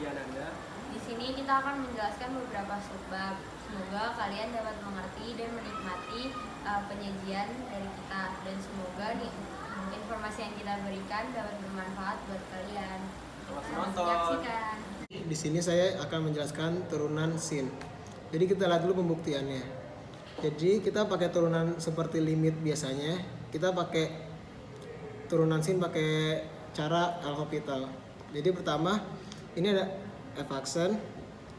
Widiananda. Di sini kita akan menjelaskan beberapa subbab. Semoga kalian dapat mengerti dan menikmati penyajian dari kita, dan semoga informasi yang kita berikan dapat bermanfaat buat kalian. Selamat menonton. Saksikan. Di sini saya akan menjelaskan turunan sin. Jadi kita lihat dulu pembuktiannya. Jadi kita pakai turunan seperti limit biasanya. Kita pakai turunan sin pakai cara alfabetal. Jadi pertama ini ada f aksen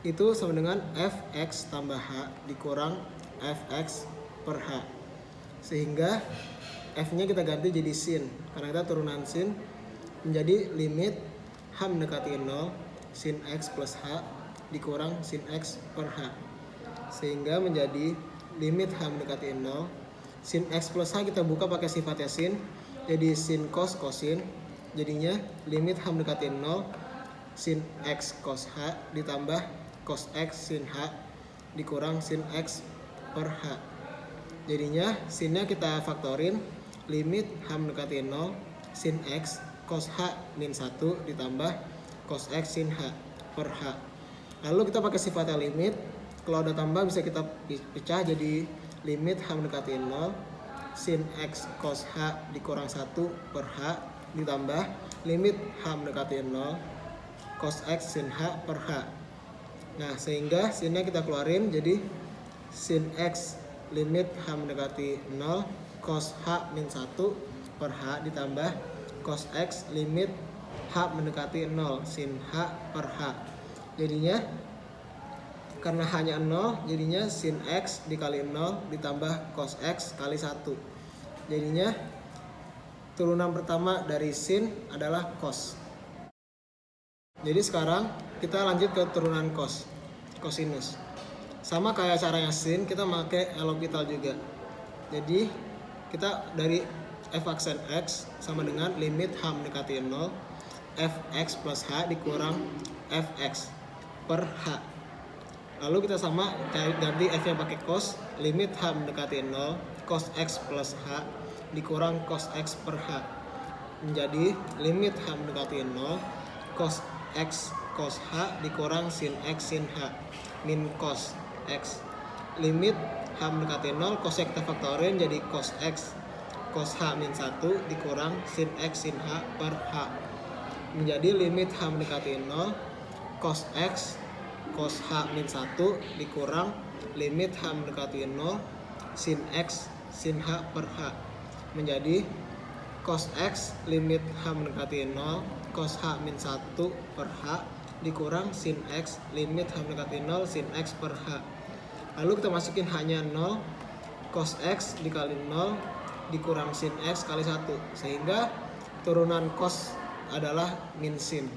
itu sama dengan fx tambah h dikurang fx per h. Sehingga f-nya kita ganti jadi sin. Karena kita turunan sin menjadi limit h mendekati 0 sin x plus h dikurang sin x per h. Sehingga menjadi limit h mendekati 0 sin x plus h kita buka pakai sifatnya sin, jadi sin cos kosin, jadinya limit h mendekati 0 sin x cos h ditambah cos x sin h dikurang sin x per h. Jadinya sinnya kita faktorin, limit h mendekati 0 sin x cos h min 1 ditambah cos x sin h per h. Lalu kita pakai sifatnya limit, kalau ada tambah bisa kita pecah jadi limit h mendekati 0 sin x cos h dikurang 1 per h ditambah limit h mendekati 0 cos x sin h per h. Nah, sehingga sinnya kita keluarin jadi sin x limit h mendekati 0 cos h min 1 per h ditambah cos x limit h mendekati 0 sin h per h. Jadinya karena hanya 0, jadinya sin x dikali 0 ditambah cos x kali 1. Jadinya turunan pertama dari sin adalah cos. Jadi sekarang kita lanjut ke turunan cos, cosinus. Sama kayak caranya sin, kita pakai L'Hopital juga. Jadi kita dari f aksen x sama dengan limit h mendekati 0 fx plus h dikurang fx per h. Lalu kita sama ganti f nya pakai cos, limit h mendekati 0 cos x plus h dikurang cos x per h menjadi limit h mendekati 0 cos x cos h dikurang sin x sin h min cos x. Limit h mendekati 0 cos x kita faktorin jadi cos x cos h min 1 dikurang sin x sin h per h menjadi limit h mendekati 0 cos x cos h min 1 dikurang limit h mendekati 0 sin x sin h per h menjadi cos x limit h mendekati 0 cos h min 1 per h dikurang sin x limit h mendekati 0 sin x per h. Lalu kita masukin hanya 0 cos x dikali 0 dikurang sin x kali 1, sehingga turunan cos adalah min sin.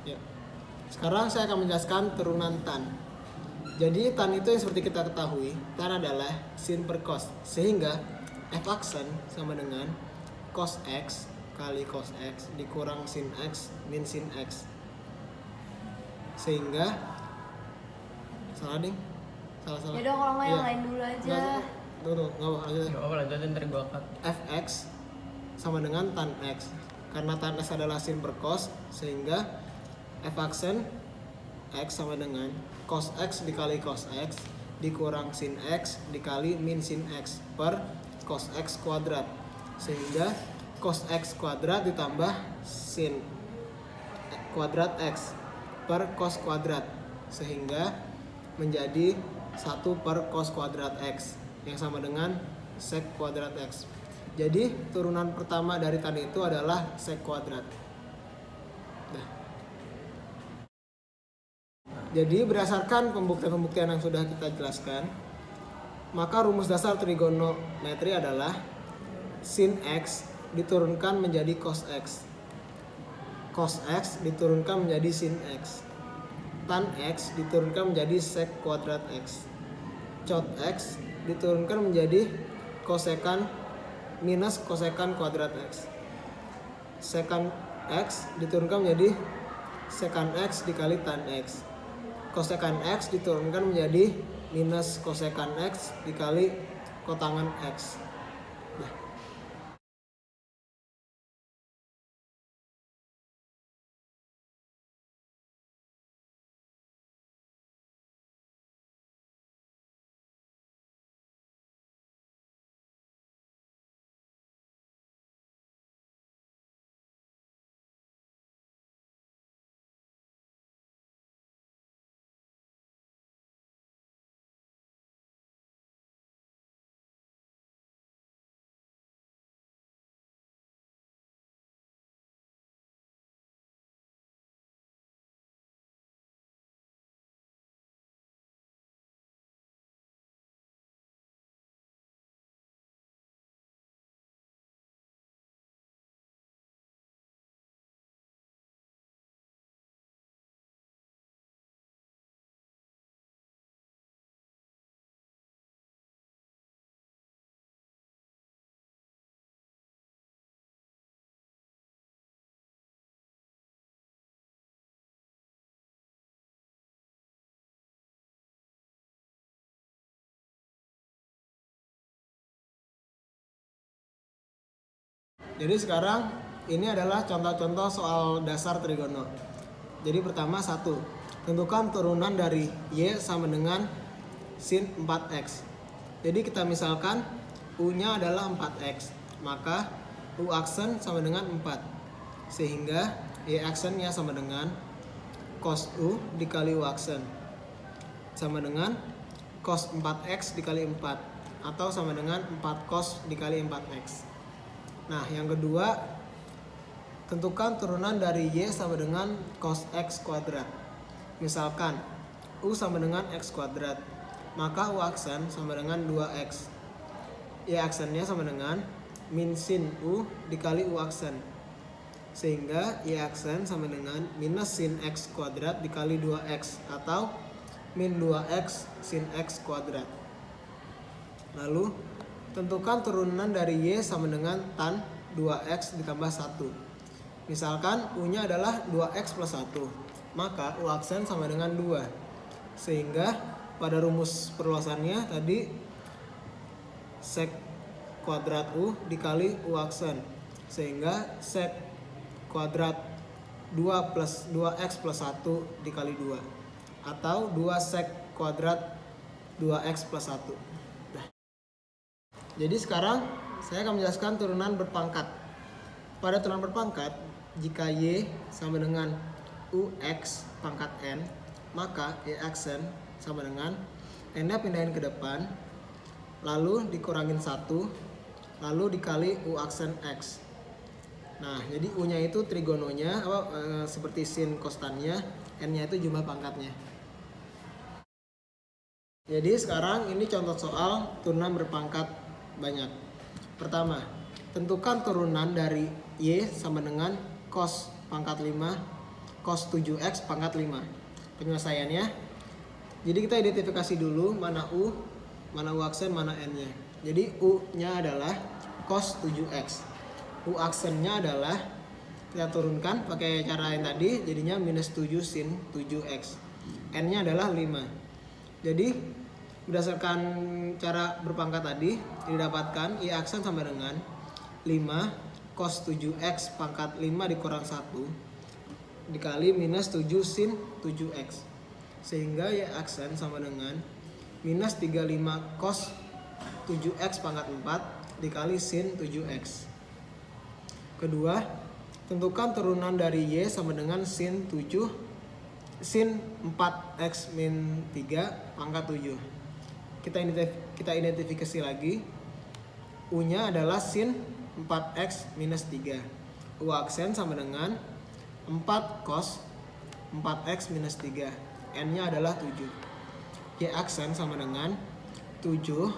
Ya. Sekarang saya akan menjelaskan turunan tan. Jadi tan itu yang seperti kita ketahui, tan adalah sin per cos, sehingga f aksen sama dengan cos x kali cos x dikurang sin x min sin x. Sehingga salah ding, salah. Ya dong, kalau nggak yang lain dulu aja. Nggak apa lanjutin ntar gua cut. fx sama dengan tan x. Karena tan x adalah sin per cos, sehingga f aksen x sama dengan cos x dikali cos x dikurang sin x dikali min sin x per cos x kuadrat. Sehingga cos x kuadrat ditambah sin kuadrat x per cos kuadrat, sehingga menjadi 1 per cos kuadrat x yang sama dengan sek kuadrat x. Jadi turunan pertama dari tan itu adalah sek kuadrat. Nah. Jadi berdasarkan pembuktian-pembuktian yang sudah kita jelaskan, maka rumus dasar trigonometri adalah sin x diturunkan menjadi cos x, cos x diturunkan menjadi sin x, tan x diturunkan menjadi sek kuadrat x, cot x diturunkan menjadi kosekan minus kosekan kuadrat x, sekan x diturunkan menjadi sekan x dikali tan x, kosekan x diturunkan menjadi minus kosekan x dikali kotangan x. Nah, Jadi sekarang ini adalah contoh-contoh soal dasar trigono. Jadi pertama 1, tentukan turunan dari Y sama dengan sin 4X. Jadi kita misalkan U-nya adalah 4X, maka U aksen sama dengan 4. Sehingga Y aksennya sama dengan cos U dikali U aksen sama dengan cos 4X dikali 4, atau sama dengan 4 cos dikali 4X. Nah, yang kedua, tentukan turunan dari Y sama dengan cos X kuadrat. Misalkan U sama dengan X kuadrat, maka U aksen sama dengan 2X. Y aksennya sama dengan min sin U dikali U aksen. Sehingga Y aksen sama dengan minus sin X kuadrat dikali 2X, atau min 2X sin X kuadrat. Lalu tentukan turunan dari Y sama dengan tan 2X ditambah 1. Misalkan U-nya adalah 2X plus 1, maka U aksen sama dengan 2. Sehingga pada rumus perluasannya tadi sek kuadrat U dikali U aksen. Sehingga sek kuadrat 2x plus 1 dikali 2, atau 2 sek kuadrat 2x plus 1. Jadi sekarang saya akan menjelaskan turunan berpangkat. Pada turunan berpangkat, jika Y sama dengan UX pangkat N, maka Y aksen sama dengan N-nya pindahin ke depan, lalu dikurangin 1, lalu dikali U aksen X. Nah, jadi U-nya itu trigononya, seperti sin kostannya, N-nya itu jumlah pangkatnya. Jadi sekarang ini contoh soal turunan berpangkat banyak. Pertama, tentukan turunan dari Y sama dengan cos pangkat 5, cos 7X pangkat 5. Penyelesaiannya, jadi kita identifikasi dulu mana U aksen, mana N-nya. Jadi U-nya adalah cos 7X. U aksennya adalah kita turunkan pakai cara yang tadi, jadinya minus 7 sin 7X. N-nya adalah 5. Jadi berdasarkan cara berpangkat tadi didapatkan Y aksen sama dengan 5 cos 7X pangkat 5 dikurang 1 dikali minus 7 sin 7X. Sehingga Y aksen sama dengan minus 35 cos 7X pangkat 4 dikali sin 7X. Kedua, tentukan turunan dari Y sama dengan sin 4X min 3 pangkat 7. Kita identifikasi lagi. U-nya adalah sin 4X minus 3. U aksen sama dengan 4 cos 4X minus 3. N-nya adalah 7. Y aksen sama dengan 7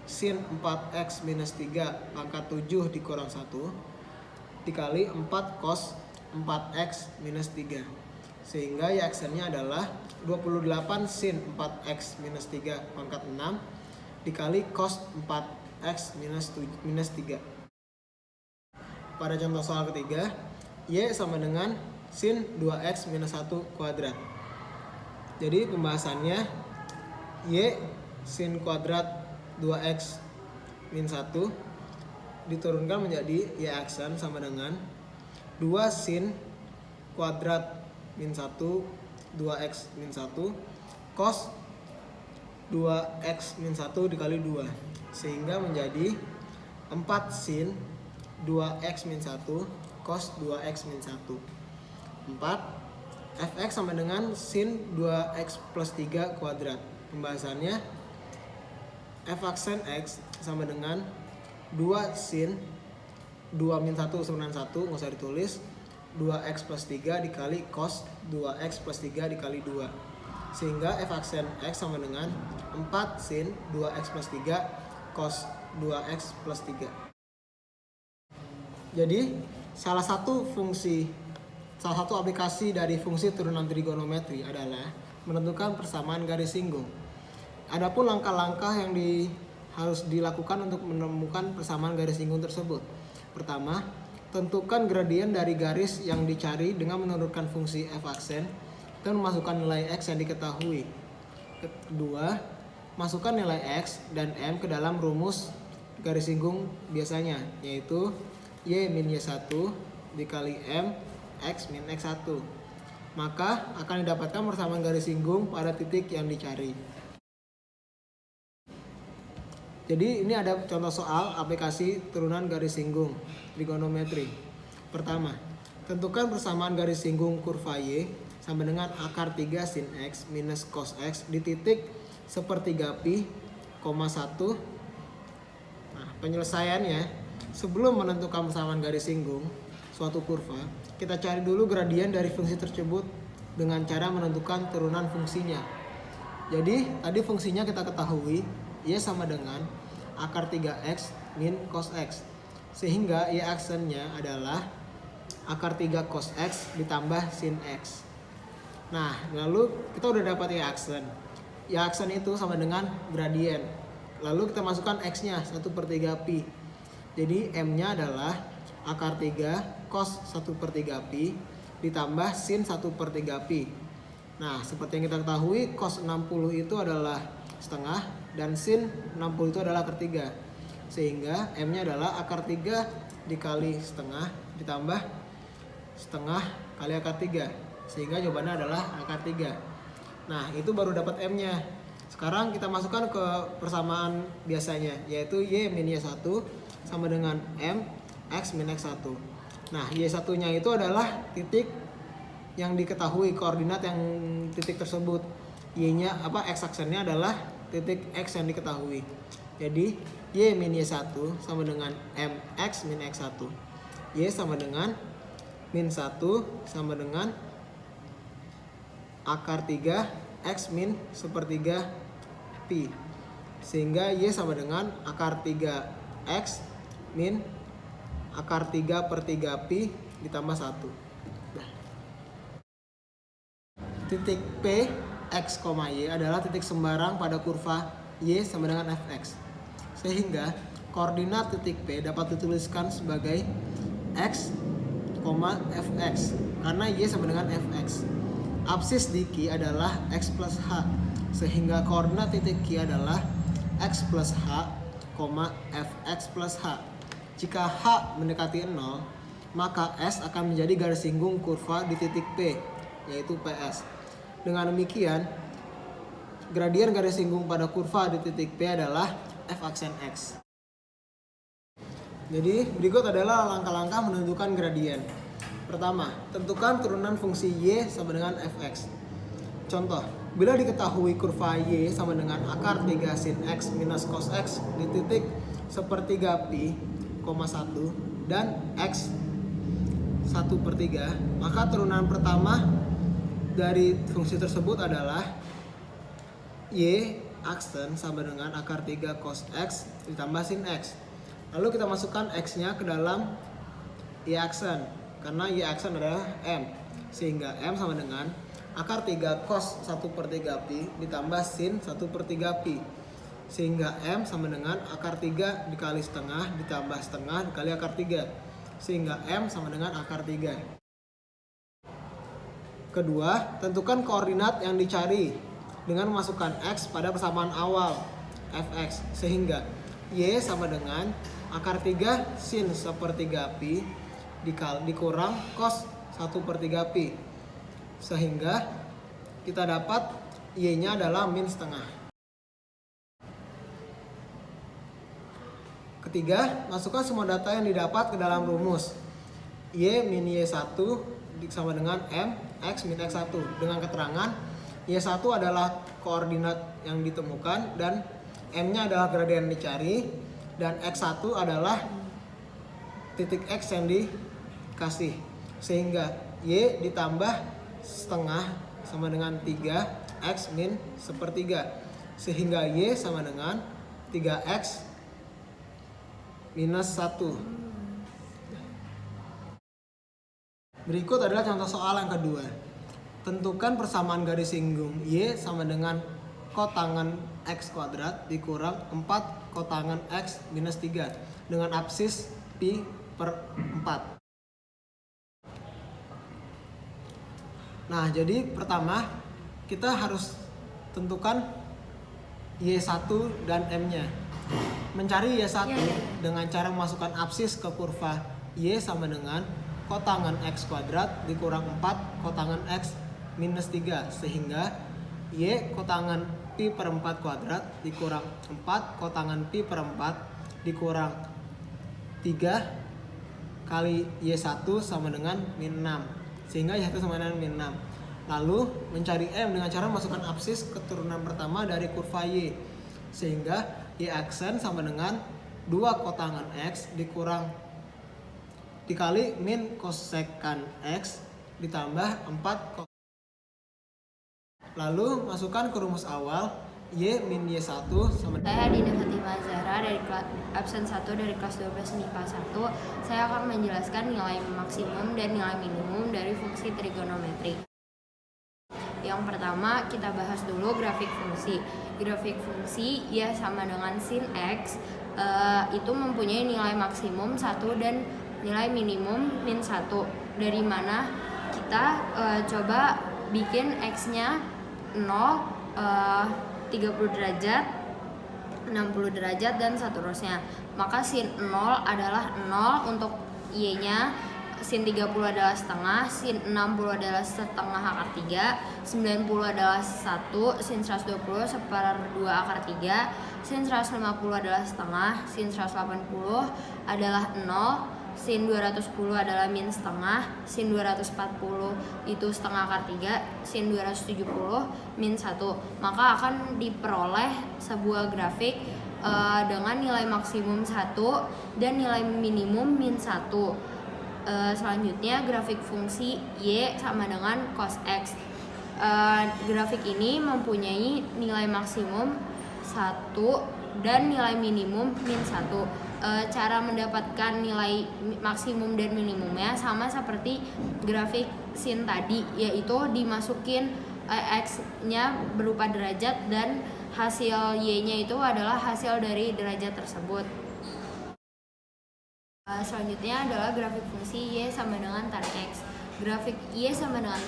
sin 4X minus 3 pangkat 7 dikurang 1 dikali 4 cos 4X minus 3. Sehingga Y aksennya adalah 28 sin 4X minus 3 pangkat 6 dikali cos 4X minus 3. Pada contoh soal ketiga, Y sama dengan sin 2X minus 1 kuadrat. Jadi pembahasannya, Y sin kuadrat 2X min 1 diturunkan menjadi Y aksen sama dengan 2 sin kuadrat min 1 2X min 1 cos 2X min 1 dikali 2, sehingga menjadi 4 sin 2X min 1 cos 2X min 1. 4 Fx sama dengan sin 2X plus 3 kuadrat. Pembahasannya, F aksen X sama dengan 2 sin 2 min 1 sama dengan 1, nggak usah ditulis, 2X plus 3 dikali cos 2X plus 3 dikali 2. Sehingga F aksen X sama dengan 4 sin 2X plus 3 cos 2X plus 3. Jadi salah satu aplikasi dari fungsi turunan trigonometri adalah menentukan persamaan garis singgung. Adapun langkah-langkah yang harus dilakukan untuk menemukan persamaan garis singgung tersebut. Pertama, tentukan gradien dari garis yang dicari dengan menurunkan fungsi f aksen dan memasukkan nilai x yang diketahui. Kedua, masukkan nilai x dan m ke dalam rumus garis singgung biasanya, yaitu Y min Y1 dikali M X min X1. Maka akan didapatkan persamaan garis singgung pada titik yang dicari. Jadi ini ada contoh soal aplikasi turunan garis singgung trigonometri. Pertama, tentukan persamaan garis singgung kurva Y sama dengan akar 3 sin X minus cos X di titik 1/3 pi, 1. Nah, penyelesaiannya, sebelum menentukan persamaan garis singgung suatu kurva, kita cari dulu gradien dari fungsi tersebut dengan cara menentukan turunan fungsinya. Jadi, tadi fungsinya kita ketahui, Y sama dengan akar 3X min cos X. Sehingga Y aksennya adalah akar 3 cos X ditambah sin X. Nah, lalu kita udah dapat Y aksen. Y aksen itu sama dengan gradien. Lalu kita masukkan X-nya 1/3 pi. Jadi M-nya adalah akar 3 cos 1/3 pi ditambah sin 1/3 pi. Nah, seperti yang kita ketahui, cos 60 itu adalah setengah dan sin 60 itu adalah akar 3. Sehingga M-nya adalah akar 3 dikali setengah ditambah setengah kali akar 3. Sehingga jawabannya adalah akar 3. Nah, itu baru dapat M-nya. Sekarang kita masukkan ke persamaan biasanya, yaitu Y min Y1 sama dengan M X min X1. Nah, Y1-nya itu adalah titik yang diketahui, koordinat yang titik tersebut. Y-nya X aksennya adalah titik X yang diketahui. Jadi Y min Y1 sama dengan MX min X1. Y sama dengan min 1 sama dengan akar 3 X min 1/3 pi. Sehingga Y sama dengan akar 3 X min akar 3/3 pi ditambah 1. Titik P, X, Y adalah titik sembarang pada kurva Y sama dengan Fx. Sehingga koordinat titik P dapat dituliskan sebagai X, Fx karena Y sama dengan Fx. Absis di Q adalah X plus H. Sehingga koordinat titik Q adalah X plus H, Fx plus H. Jika H mendekati 0, maka S akan menjadi garis singgung kurva di titik P, yaitu PS. Dengan demikian, gradien garis singgung pada kurva di titik P adalah F aksen X. Jadi, berikut adalah langkah-langkah menentukan gradien. Pertama, tentukan turunan fungsi Y sama dengan Fx. Contoh, bila diketahui kurva Y sama dengan akar 3 sin X minus cos X di titik 1/3 pi, 1 dan X 1/3, maka turunan pertama dari fungsi tersebut adalah Y aksen sama dengan akar 3 cos X ditambah sin X. Lalu kita masukkan X-nya ke dalam Y aksen, karena Y aksen adalah M. Sehingga M sama dengan akar 3 cos 1/3 pi ditambah sin 1/3 pi. Sehingga M sama dengan akar 3 dikali setengah ditambah setengah dikali akar 3. Sehingga M sama dengan akar 3. Kedua, tentukan koordinat yang dicari dengan memasukkan X pada persamaan awal Fx. Sehingga Y sama dengan akar 3 sin 1/3 pi dikurang cos 1/3 pi. Sehingga kita dapat Y-nya adalah min setengah. Ketiga, masukkan semua data yang didapat ke dalam rumus. Y min Y1 sama dengan M X min X1 dengan keterangan Y1 adalah koordinat yang ditemukan dan M-nya adalah gradien yang dicari dan X1 adalah titik X yang dikasih. Sehingga Y ditambah setengah sama dengan 3 X min 1/3. Sehingga Y sama dengan 3X minus 1. Berikut adalah contoh soal yang kedua. Tentukan persamaan garis singgung Y sama dengan kotangan X kuadrat dikurang 4 kotangan X minus 3 dengan absis pi per 4. Nah, jadi pertama kita harus tentukan Y1 dan M-nya. Mencari Y1 dengan cara memasukkan absis ke kurva Y sama dengan kotangan X kuadrat dikurang 4 kotangan X minus 3, sehingga Y kotangan Pi per 4 kuadrat dikurang 4 kotangan Pi per 4 dikurang 3 kali Y1 sama dengan min 6, sehingga Y1 sama dengan min 6. Lalu mencari M dengan cara masukkan absis ke turunan pertama dari kurva Y, sehingga Y aksen sama dengan 2 kotangan X dikali min kosekan X ditambah 4 lalu masukkan ke rumus awal Y min Y1 sama Saya Dina Fatimah Zahra dari absen 1 dari kelas 12 MIPA 1. Saya akan menjelaskan nilai maksimum dan nilai minimum dari fungsi trigonometri. Yang pertama kita bahas dulu grafik fungsi. Grafik fungsi Y sama dengan sin X itu mempunyai nilai maksimum 1 dan nilai minimum min 1. Dari mana kita coba bikin X-nya 0, 30 derajat, 60 derajat, dan seterusnya. Maka sin 0 adalah 0 untuk Y-nya, sin 30 adalah setengah, sin 60 adalah setengah akar 3, 90 adalah 1, sin 120 1/2 akar 3, sin 150 adalah setengah, sin 180 adalah 0, sin 210 adalah min setengah, sin 240 itu setengah akar 3, sin 270 min 1. Maka akan diperoleh sebuah grafik dengan nilai maksimum 1 dan nilai minimum min 1. Selanjutnya grafik fungsi Y sama dengan cos X. Grafik ini mempunyai nilai maksimum 1 dan nilai minimum min 1. Cara mendapatkan nilai maksimum dan minimumnya sama seperti grafik sin tadi, yaitu dimasukin X-nya berupa derajat dan hasil Y-nya itu adalah hasil dari derajat tersebut. Selanjutnya adalah grafik fungsi Y sama dengan tan X. Grafik Y sama dengan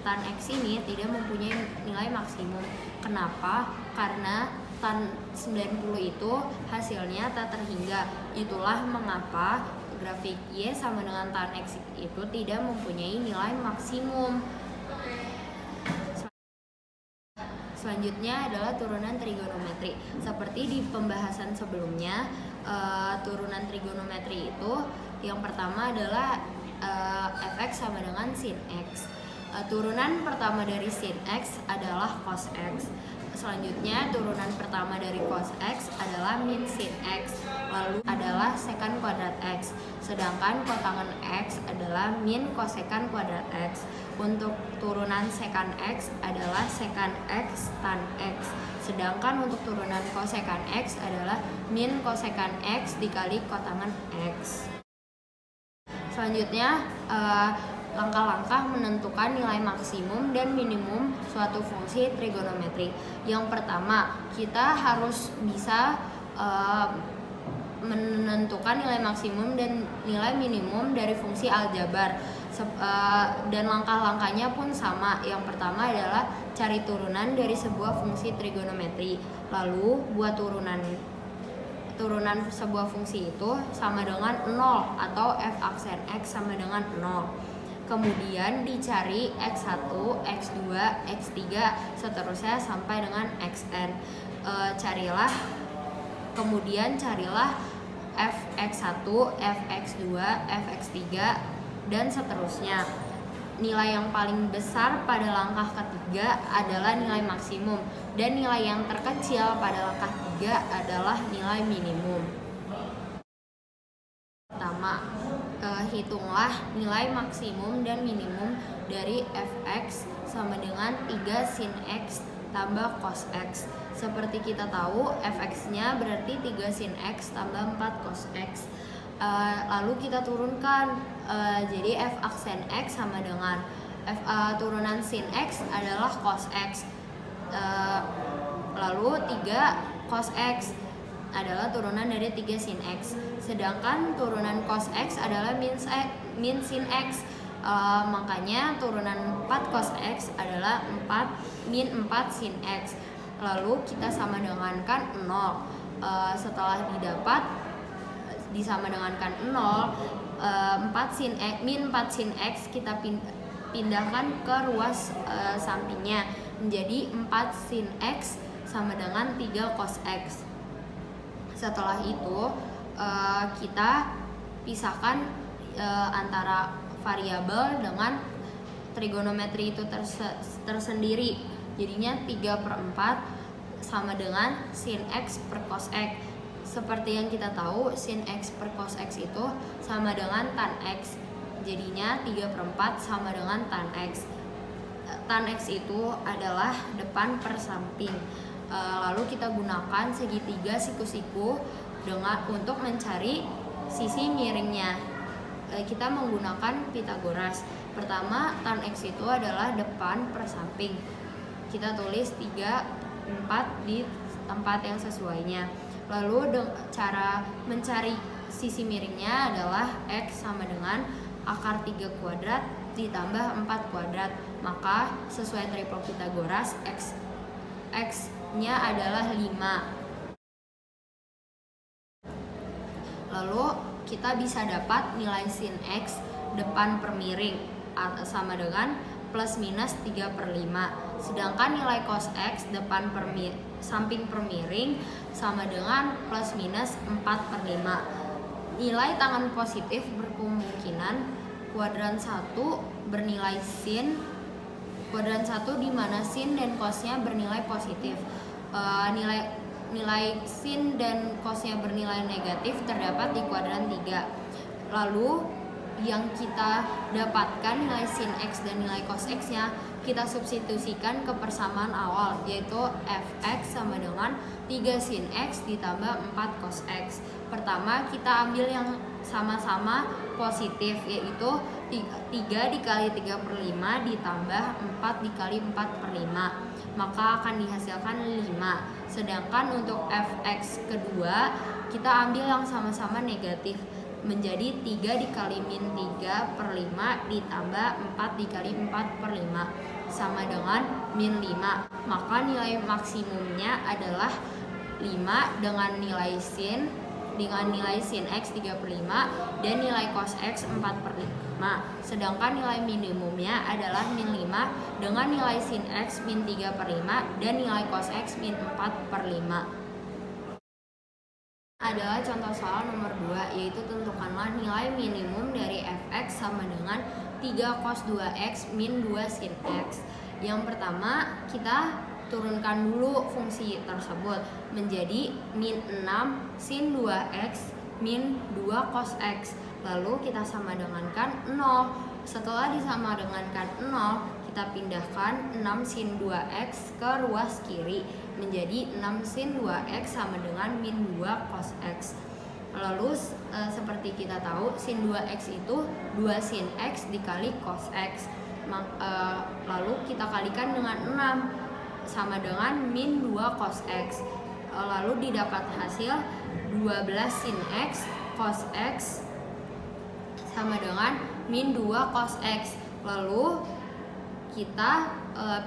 tan X ini tidak mempunyai nilai maksimum. Kenapa? Karena tan 90 itu hasilnya tak terhingga. Itulah mengapa grafik Y sama dengan tan X itu tidak mempunyai nilai maksimum. Selanjutnya adalah turunan trigonometri. Seperti di pembahasan sebelumnya, turunan trigonometri itu yang pertama adalah fx sama dengan sin x. Turunan pertama dari sin x adalah cos x. Selanjutnya turunan pertama dari cos x adalah min sin x, lalu adalah secant kuadrat x. Sedangkan kotangan x adalah min kosekan kuadrat x. Untuk turunan secant x adalah secant x tan x. Sedangkan untuk turunan kosekan x adalah min kosekan x dikali kotangan x. Selanjutnya langkah-langkah menentukan nilai maksimum dan minimum suatu fungsi trigonometri. Yang pertama, kita harus bisa menentukan nilai maksimum dan nilai minimum dari fungsi aljabar. Dan langkah-langkahnya pun sama. Yang pertama adalah cari turunan dari sebuah fungsi trigonometri. Lalu buat turunan sebuah fungsi itu sama dengan 0 atau f aksen x sama dengan 0. Kemudian dicari x1, x2, x3 seterusnya sampai dengan xn. Carilah fx1, fx2, fx3 dan seterusnya. Nilai yang paling besar pada langkah ketiga adalah nilai maksimum dan nilai yang terkecil pada langkah ketiga adalah nilai minimum. Pertama, hitunglah nilai maksimum dan minimum dari fx sama dengan 3 sin x tambah cos x. Seperti kita tahu, fx-nya berarti 3 sin x tambah 4 cos x. Lalu kita turunkan, jadi f aksen x sama dengan turunan sin x adalah cos x. Lalu 3 cos x adalah turunan dari 3 sin x. Sedangkan turunan cos x adalah min sin x. Makanya turunan 4 cos x adalah min 4 sin x. Lalu kita sama dengankan 0. Setelah disama dengankan 0, min 4 sin X kita pindahkan ke ruas sampingnya menjadi 4 sin X sama dengan 3 cos X. Setelah itu kita pisahkan antara variabel dengan trigonometri itu tersendiri. Jadinya 3/4 sama dengan sin X per cos X. Seperti yang kita tahu, sin X per cos X itu sama dengan tan X. Jadinya 3/4 sama dengan tan X. Tan X itu adalah depan per samping. Lalu kita gunakan segitiga siku-siku untuk mencari sisi miringnya. Kita menggunakan Pythagoras. Pertama, tan X itu adalah depan per samping. Kita tulis 3/4 di tempat yang sesuainya. Lalu cara mencari sisi miringnya adalah X sama dengan akar 3 kuadrat ditambah 4 kuadrat. Maka sesuai triple Pythagoras, X-nya adalah 5. Lalu kita bisa dapat nilai sin X depan per miring sama dengan plus minus 3/5. Sedangkan nilai cos X depan samping per miring sama dengan plus minus 4/5. Nilai tangan positif berkemungkinan kuadran 1 bernilai sin, kuadran 1 di mana sin dan cosnya bernilai positif. Nilai sin dan cosnya bernilai negatif terdapat di kuadran 3. Lalu yang kita dapatkan nilai sin X dan nilai cos X nya kita substitusikan ke persamaan awal, yaitu fx sama dengan 3 sin X ditambah 4 cos X. Pertama kita ambil yang sama-sama positif, yaitu 3 dikali 3/5 ditambah 4 dikali 4/5, maka akan dihasilkan 5. Sedangkan untuk fx kedua kita ambil yang sama-sama negatif, menjadi 3 dikali min 3/5 ditambah 4 dikali 4/5 sama dengan min 5. Maka nilai maksimumnya adalah 5 dengan nilai sin X 3/5 dan nilai cos X 4/5. Sedangkan nilai minimumnya adalah min 5 dengan nilai sin X min 3/5 dan nilai cos X min 4/5. Adalah contoh soal nomor 2, yaitu tentukanlah nilai minimum dari fx sama dengan 3 cos 2x min 2 sin x. Yang pertama kita turunkan dulu fungsi tersebut menjadi min 6 sin 2x min 2 cos x. Lalu kita sama dengankan 0. Setelah disama dengankan 0, kita pindahkan 6 sin 2x ke ruas kiri menjadi 6 sin 2x sama dengan min 2 cos x. Lalu seperti kita tahu sin 2x itu 2 sin x dikali cos x. Lalu kita kalikan dengan 6 sama dengan min 2 cos x. Lalu didapat hasil 12 sin x cos x sama dengan min 2 cos x. Lalu kita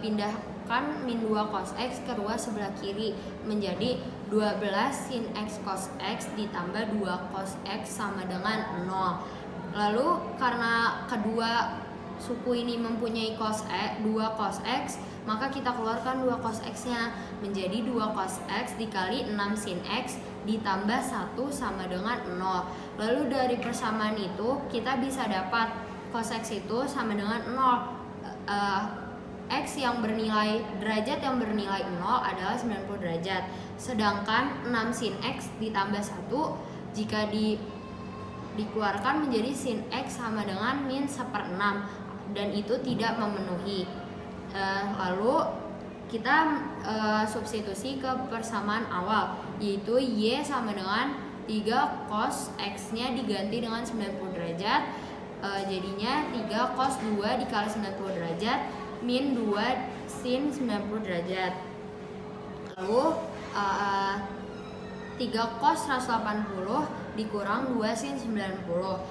pindahkan min 2 cos x ke ruas sebelah kiri menjadi 12 sin x cos x ditambah 2 cos x sama dengan 0. Lalu karena kedua suku ini mempunyai 2 cos x, maka kita keluarkan 2 cos x nya menjadi 2 cos x dikali 6 sin x ditambah 1 sama dengan 0. Lalu dari persamaan itu kita bisa dapat cos x itu sama dengan 0. X yang bernilai derajat yang bernilai 0 adalah 90 derajat. Sedangkan 6 sin X ditambah 1 jika dikeluarkan menjadi sin X sama dengan min 1/6 dan itu tidak memenuhi. Lalu kita substitusi ke persamaan awal, yaitu Y sama dengan 3 cos X nya diganti dengan 90 derajat. Jadinya 3 cos 2 dikali 90 derajat min 2 sin 90 derajat. Lalu 3 cos 180 dikurang 2 sin 90.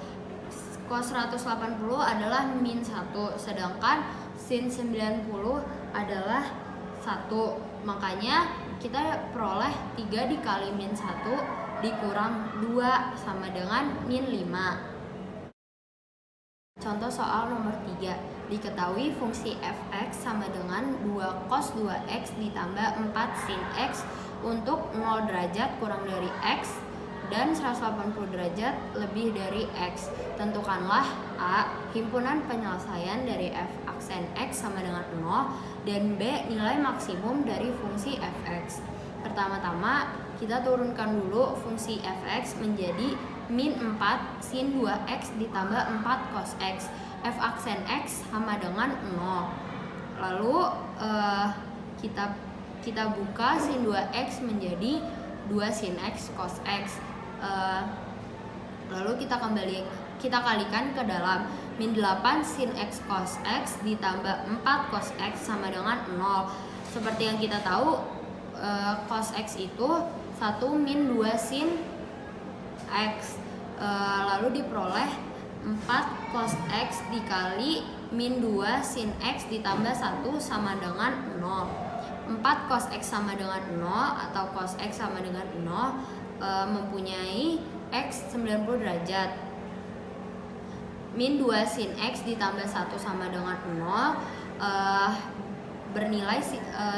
Cos 180 adalah min 1, sedangkan sin 90 adalah 1. Makanya kita peroleh 3 dikali min 1 dikurang 2 sama dengan min 5. Contoh soal nomor 3. Diketahui fungsi fx sama dengan 2 cos 2x ditambah 4 sin x untuk 0 derajat kurang dari x dan 180 derajat lebih dari x. Tentukanlah A. Himpunan penyelesaian dari f aksen x sama dengan 0 dan B. Nilai maksimum dari fungsi fx. Pertama-tama kita turunkan dulu fungsi fx menjadi min 4 sin 2x ditambah 4 cos x. F aksen x sama dengan 0. Lalu kita buka sin 2x menjadi 2 sin x cos x. Lalu kita kalikan ke dalam min 8 sin x cos x ditambah 4 cos x sama dengan 0. Seperti yang kita tahu, cos x itu 1 min 2 sin x. Lalu diperoleh 4 cos x dikali min 2 sin x ditambah 1 sama dengan 0. 4 cos x sama dengan 0 atau cos x sama dengan 0 mempunyai x 90 derajat. Min 2 sin x ditambah 1 sama dengan 0 bernilai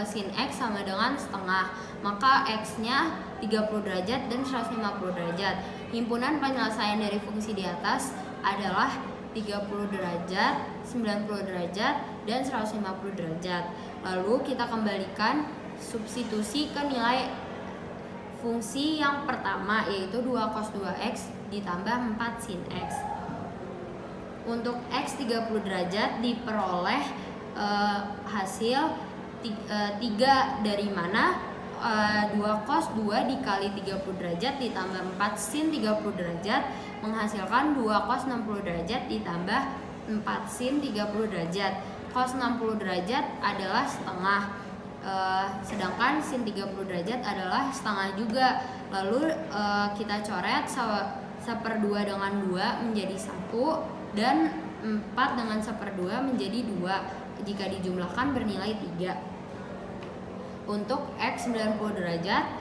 sin x sama dengan setengah. Maka x-nya 30 derajat dan 150 derajat. Himpunan penyelesaian dari fungsi di atas adalah 30 derajat, 90 derajat, dan 150 derajat. Lalu kita kembalikan substitusi ke nilai fungsi yang pertama, yaitu 2 cos 2x ditambah 4 sin x. Untuk x 30 derajat diperoleh hasil 3 dari mana? 2 cos 2 dikali 30 derajat ditambah 4 sin 30 derajat menghasilkan 2 cos 60 derajat ditambah 4 sin 30 derajat. Cos 60 derajat adalah setengah, sedangkan sin 30 derajat adalah setengah juga. Lalu kita coret 1/2 dengan 2 menjadi 1 dan 4 dengan 1/2 menjadi 2. Jika dijumlahkan bernilai 3. Untuk x 90 derajat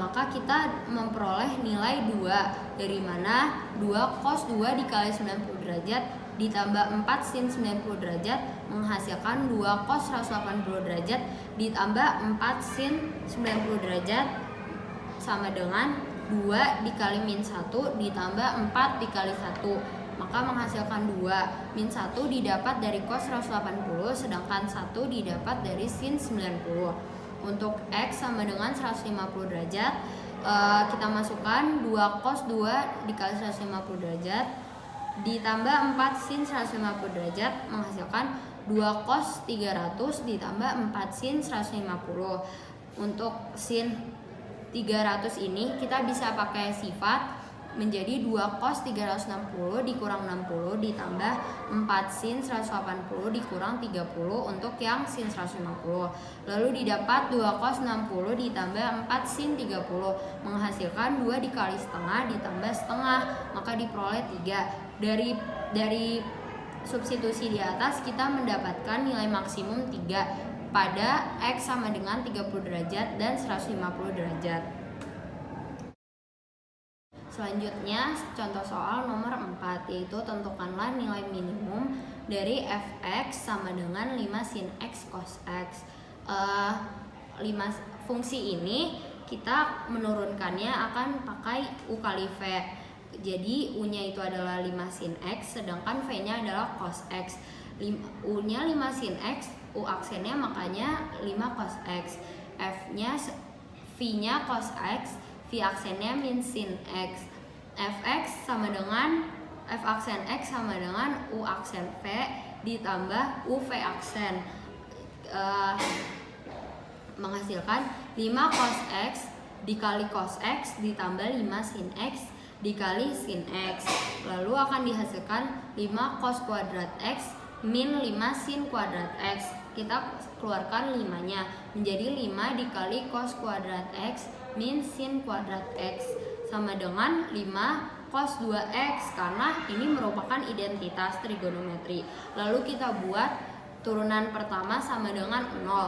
maka kita memperoleh nilai 2 dari mana 2 cos 2 dikali 90 derajat ditambah 4 sin 90 derajat menghasilkan 2 cos 180 derajat ditambah 4 sin 90 derajat sama dengan 2 dikali min 1 ditambah 4 dikali 1, maka menghasilkan 2. Min 1 didapat dari cos 180 sedangkan 1 didapat dari sin 90. Untuk x sama dengan 150 derajat, kita masukkan 2 cos 2 dikali 150 derajat ditambah 4 sin 150 derajat menghasilkan 2 cos 300 ditambah 4 sin 150. Untuk sin 300 ini kita bisa pakai sifat menjadi 2 cos 360 dikurang 60 ditambah 4 sin 180 dikurang 30 untuk yang sin 150. Lalu didapat 2 cos 60 ditambah 4 sin 30 menghasilkan 2 dikali setengah ditambah setengah, maka diperoleh 3. Dari substitusi di atas kita mendapatkan nilai maksimum 3 pada x sama dengan 30 derajat dan 150 derajat. Selanjutnya contoh soal nomor 4, yaitu tentukanlah nilai minimum dari fx sama dengan 5 sin x cos x. 5 fungsi ini kita menurunkannya akan pakai u kali v. Jadi u-nya itu adalah 5 sin x sedangkan v-nya adalah cos x. U-nya 5 sin x, u aksennya makanya 5 cos x. V-nya cos x, v aksennya min sin x. Fx sama dengan f aksen x sama dengan u aksen v ditambah u v aksen, menghasilkan 5 cos x dikali cos x ditambah 5 sin x dikali sin x. Lalu akan dihasilkan 5 cos kuadrat x min 5 sin kuadrat x. Kita keluarkan 5-nya menjadi 5 dikali cos kuadrat x min sin kuadrat x sama dengan 5 cos 2x karena ini merupakan identitas trigonometri. Lalu kita buat turunan pertama sama dengan 0.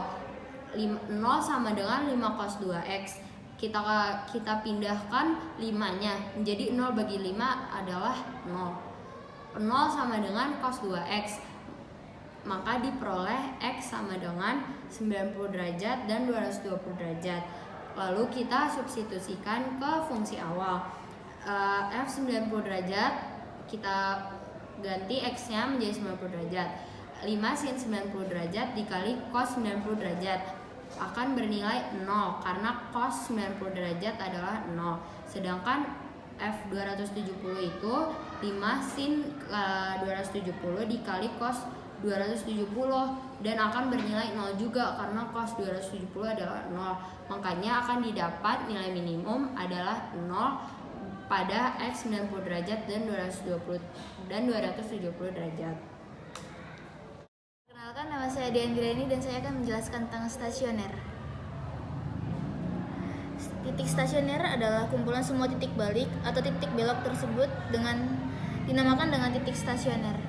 0 sama dengan 5 cos 2x. Kita pindahkan 5-nya menjadi 0 bagi 5 adalah 0. 0 sama dengan cos 2x, maka diperoleh x sama dengan 90 derajat dan 220 derajat. Lalu kita substitusikan ke fungsi awal. F 90 derajat kita ganti x-nya menjadi 90 derajat. 5 sin 90 derajat dikali cos 90 derajat akan bernilai 0 karena cos 90 derajat adalah 0. Sedangkan F 270 itu 5 sin 270 dikali cos 270 dan akan bernilai 0 juga karena cos 270 adalah 0. Makanya akan didapat nilai minimum adalah 0 pada X 90 derajat dan 270 derajat. Perkenalkan, nama saya Dian Greni dan saya akan menjelaskan tentang stasioner. Titik stasioner adalah kumpulan semua titik balik atau titik belok tersebut dinamakan dengan titik stasioner.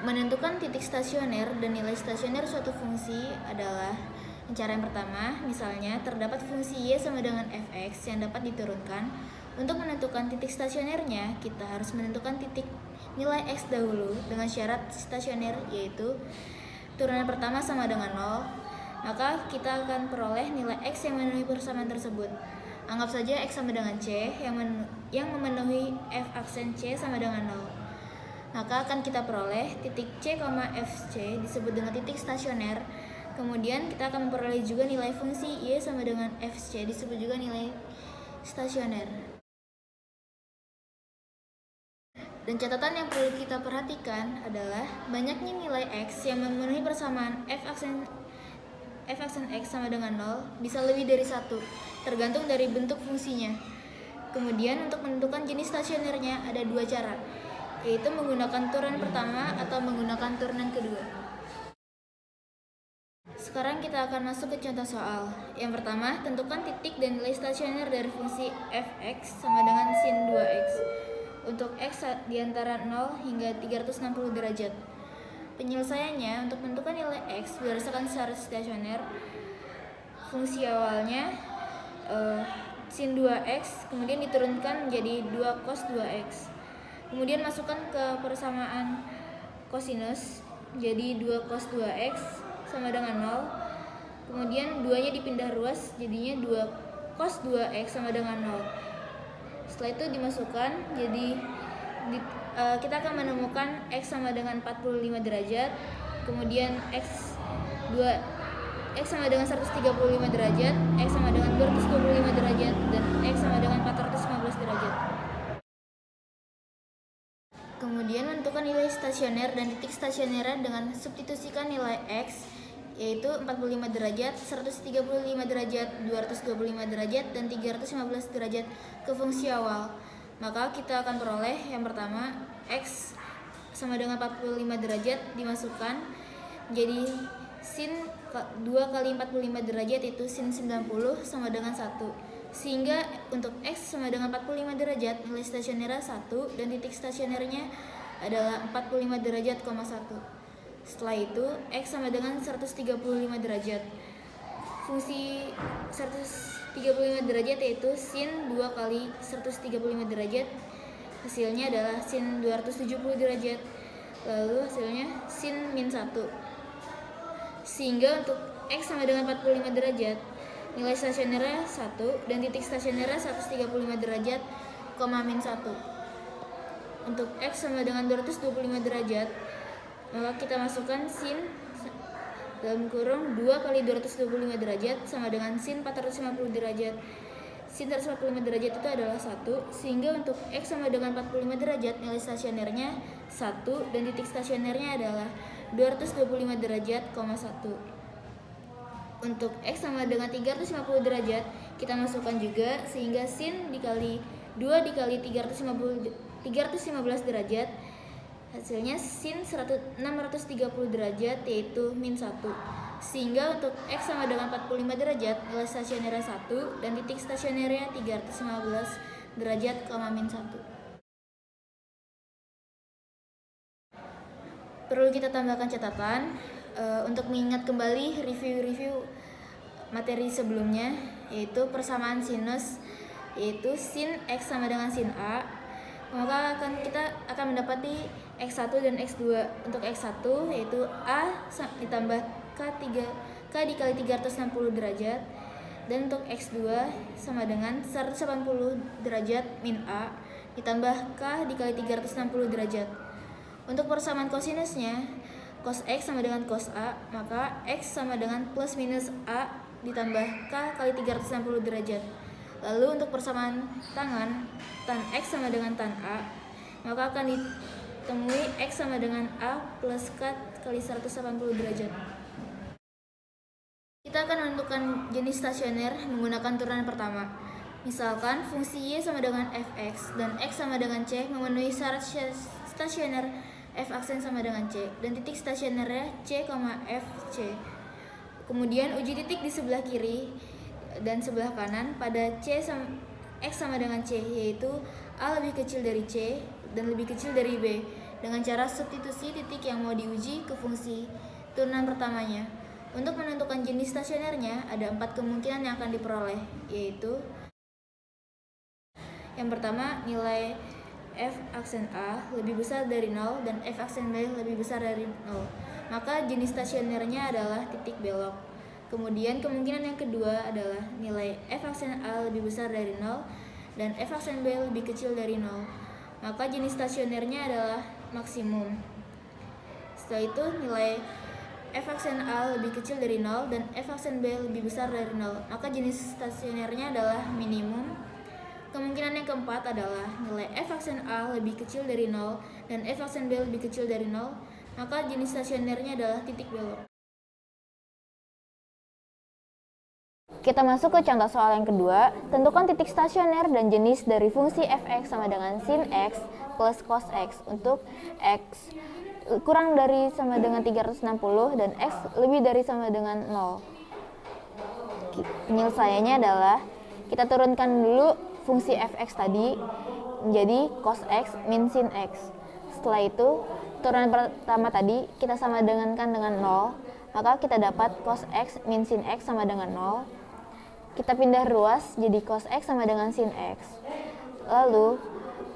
Menentukan titik stasioner dan nilai stasioner suatu fungsi adalah cara yang pertama, misalnya terdapat fungsi y sama dengan fx yang dapat diturunkan. Untuk menentukan titik stasionernya, kita harus menentukan titik nilai x dahulu dengan syarat stasioner, yaitu turunan pertama sama dengan 0. Maka kita akan peroleh nilai x yang memenuhi persamaan tersebut. Anggap saja x sama dengan c yang memenuhi f aksen c sama dengan 0. Maka akan kita peroleh titik C, FC disebut dengan titik stasioner. Kemudian kita akan memperoleh juga nilai fungsi Y sama dengan FC disebut juga nilai stasioner. Dan catatan yang perlu kita perhatikan adalah banyaknya nilai X yang memenuhi persamaan F aksen X sama dengan 0 bisa lebih dari 1, tergantung dari bentuk fungsinya. Kemudian untuk menentukan jenis stasionernya ada dua cara, yaitu menggunakan turunan pertama atau menggunakan turunan kedua. Sekarang kita akan masuk ke contoh soal. Yang pertama, tentukan titik dan nilai stasioner dari fungsi fx sama dengan sin 2x untuk x di antara 0 hingga 360 derajat. Penyelesaiannya untuk menentukan nilai x berdasarkan syarat stasioner. Fungsi awalnya sin 2x kemudian diturunkan menjadi 2 cos 2x. Kemudian masukkan ke persamaan kosinus, jadi 2 cos 2x sama dengan 0. Kemudian 2-nya dipindah ruas, jadinya 2 cos 2x sama dengan 0. Setelah itu dimasukkan, jadi kita akan menemukan x sama dengan 45 derajat. Kemudian x sama dengan 135 derajat, x sama dengan 225 derajat, dan x sama dengan 415 derajat. Kemudian menentukan nilai stasioner dan titik stasioner dengan substitusikan nilai x, yaitu 45 derajat, 135 derajat, 225 derajat, dan 315 derajat ke fungsi awal. Maka kita akan peroleh yang pertama, x sama dengan 45 derajat dimasukkan, jadi sin 2 kali 45 derajat itu sin 90 sama dengan 1. Sehingga untuk x sama dengan 45 derajat, nilai stasionernya 1 dan titik stasionernya adalah 45 derajat, 1. Setelah itu, x sama dengan 135 derajat. Fungsi 135 derajat yaitu sin 2 kali 135 derajat. Hasilnya adalah sin 270 derajat. Lalu hasilnya sin min 1. Sehingga untuk x sama dengan 45 derajat, nilai stasionernya 1 dan titik stasionernya 135 derajat, min 1. Untuk x sama dengan 225 derajat, maka kita masukkan sin dalam kurung 2 kali 225 derajat sama dengan sin 450 derajat. Sin 145 derajat itu adalah 1, sehingga untuk x sama dengan 45 derajat, nilai stasionernya 1 dan titik stasionernya adalah 225 derajat, 1. Untuk x sama dengan 350 derajat, kita masukkan juga, sehingga sin dikali 2 dikali 315 derajat, hasilnya sin 630 derajat, yaitu min 1. Sehingga untuk x sama dengan 45 derajat, nilai stasionernya 1 dan titik stasionernya 315 derajat, min 1. Perlu kita tambahkan catatan untuk mengingat kembali review materi sebelumnya, yaitu persamaan sinus, yaitu sin x sama dengan sin a. maka kita akan mendapati X1 dan X2. Untuk X1 yaitu A ditambah K dikali 360 derajat, dan untuk X2 sama dengan 180 derajat min A ditambah K dikali 360 derajat. Untuk persamaan kosinusnya, cos X sama dengan cos A, maka X sama dengan plus minus A ditambah K kali 360 derajat. Lalu untuk persamaan tangan, tan X sama dengan tan A, maka akan ditemui X sama dengan A plus K kali 180 derajat. Kita akan menentukan jenis stasioner menggunakan turunan pertama. Misalkan fungsi Y sama dengan Fx dan X sama dengan C memenuhi syarat stasioner F aksen sama dengan C dan titik stasionernya C, Fc. Kemudian uji titik di sebelah kiri dan sebelah kanan pada X sama dengan C, yaitu A lebih kecil dari C dan lebih kecil dari B dengan cara substitusi titik yang mau diuji ke fungsi turunan pertamanya. Untuk menentukan jenis stasionernya ada 4 kemungkinan yang akan diperoleh, yaitu yang pertama, nilai F aksen A lebih besar dari 0 dan F aksen B lebih besar dari 0. Maka jenis stasionernya adalah titik belok. Kemudian kemungkinan yang kedua adalah nilai F aksen A lebih besar dari 0 dan F aksen B lebih kecil dari 0. Maka jenis stasionernya adalah maksimum. Setelah itu nilai F aksen A lebih kecil dari 0 dan F aksen B lebih besar dari 0. Maka jenis stasionernya adalah minimum. Kemungkinan yang keempat adalah nilai F aksen A lebih kecil dari 0 dan F aksen B lebih kecil dari 0, maka jenis stasionernya adalah titik belok. Kita masuk ke contoh soal yang kedua. Tentukan titik stasioner dan jenis dari fungsi fx sama dengan sin x plus cos x untuk x kurang dari sama dengan 360 dan x lebih dari sama dengan 0. Penyelesaiannya adalah kita turunkan dulu fungsi fx tadi menjadi cos x min sin x. Setelah itu, turunan pertama tadi kita sama dengankan dengan 0, maka kita dapat cos x min sin x sama dengan 0. Kita pindah ruas jadi cos x sama dengan sin x. Lalu,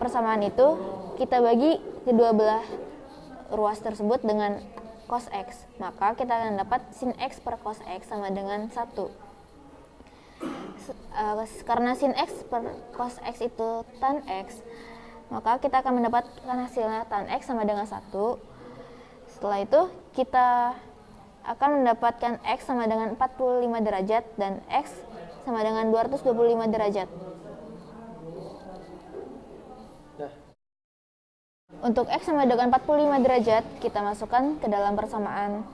persamaan itu kita bagi kedua belah ruas tersebut dengan cos x. Maka kita akan dapat sin x per cos x sama dengan 1. Karena sin x per cos x itu tan x, maka kita akan mendapatkan hasilnya tan x sama dengan 1. Setelah itu kita akan mendapatkan x sama dengan 45 derajat dan x sama dengan 225 derajat. Untuk x sama dengan 45 derajat kita masukkan ke dalam persamaan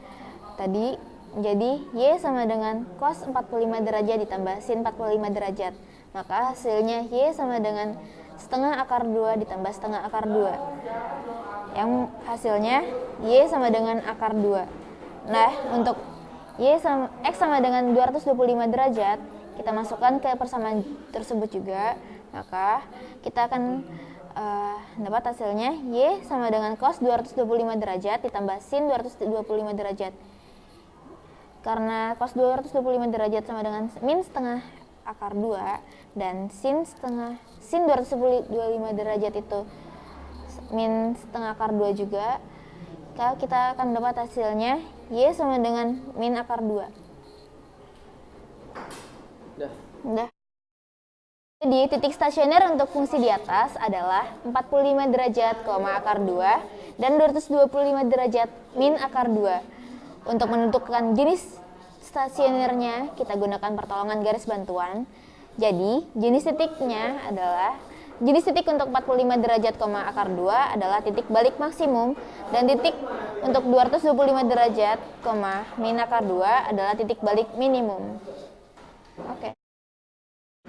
tadi. Jadi, Y sama dengan cos 45 derajat ditambah sin 45 derajat. Maka hasilnya Y sama dengan setengah akar 2 ditambah setengah akar 2. Yang hasilnya Y sama dengan akar 2. Nah, untuk X sama dengan 225 derajat, kita masukkan ke persamaan tersebut juga. Maka, kita akan dapat hasilnya Y sama dengan cos 225 derajat ditambah sin 225 derajat. Karena cos 225 derajat sama dengan min setengah akar 2 dan sin 225 derajat itu min setengah akar 2 juga, kita akan dapat hasilnya Y sama dengan min akar 2. Udah. Jadi titik stasioner untuk fungsi di atas adalah 45 derajat, akar 2 dan 225 derajat min akar 2. Untuk menentukan jenis stasionernya, kita gunakan pertolongan garis bantuan. Jadi, jenis titik untuk 45 derajat, akar 2 adalah titik balik maksimum, dan titik untuk 225 derajat, min akar 2 adalah titik balik minimum. Oke.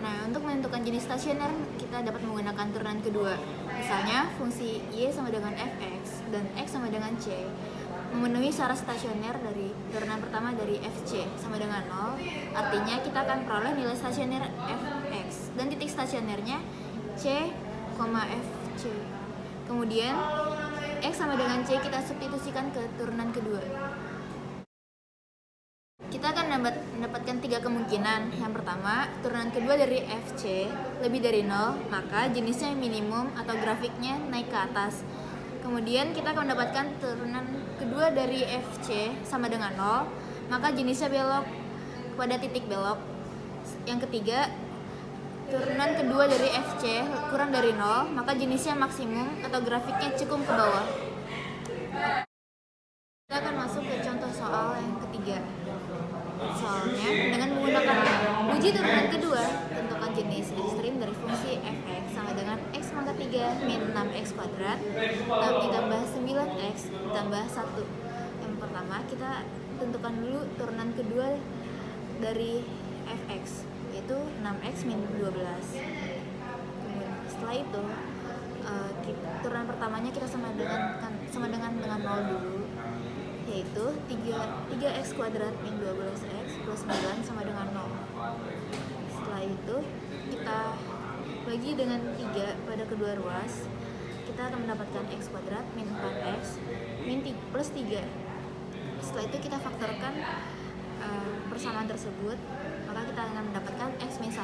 Nah, untuk menentukan jenis stasioner, kita dapat menggunakan turunan kedua. Misalnya, fungsi Y sama dengan Fx dan X sama dengan C memenuhi syarat stasioner dari turunan pertama dari Fc sama dengan 0, artinya kita akan peroleh nilai stasioner Fx dan titik stasionernya C, Fc. Kemudian X sama dengan C kita substitusikan ke turunan kedua. Kita akan mendapat mendapatkan 3 kemungkinan. Yang pertama, turunan kedua dari FC lebih dari 0, maka jenisnya minimum atau grafiknya naik ke atas. Kemudian kita akan mendapatkan turunan kedua dari FC sama dengan 0, maka jenisnya belok kepada titik belok. Yang ketiga, turunan kedua dari FC kurang dari 0, maka jenisnya maksimum atau grafiknya cekung ke bawah. Kita akan masuk ke contoh soal yang ketiga. Soalnya, dengan menggunakan uji turunan kedua, tentukan jenis ekstrim dari fungsi fx sama dengan x pangkat 3 min 6x kuadrat ditambah 9x ditambah 1. Yang pertama, kita tentukan dulu turunan kedua dari fx, yaitu 6x min 12. Kemudian setelah itu, turunan pertamanya kita sama dengan 0 dulu, yaitu 3x kuadrat min 12x plus 9 sama dengan 0. Setelah itu kita bagi dengan 3 pada kedua ruas, kita akan mendapatkan x kuadrat min 4x min plus 3. Setelah itu kita faktorkan persamaan tersebut, maka kita akan mendapatkan x min 1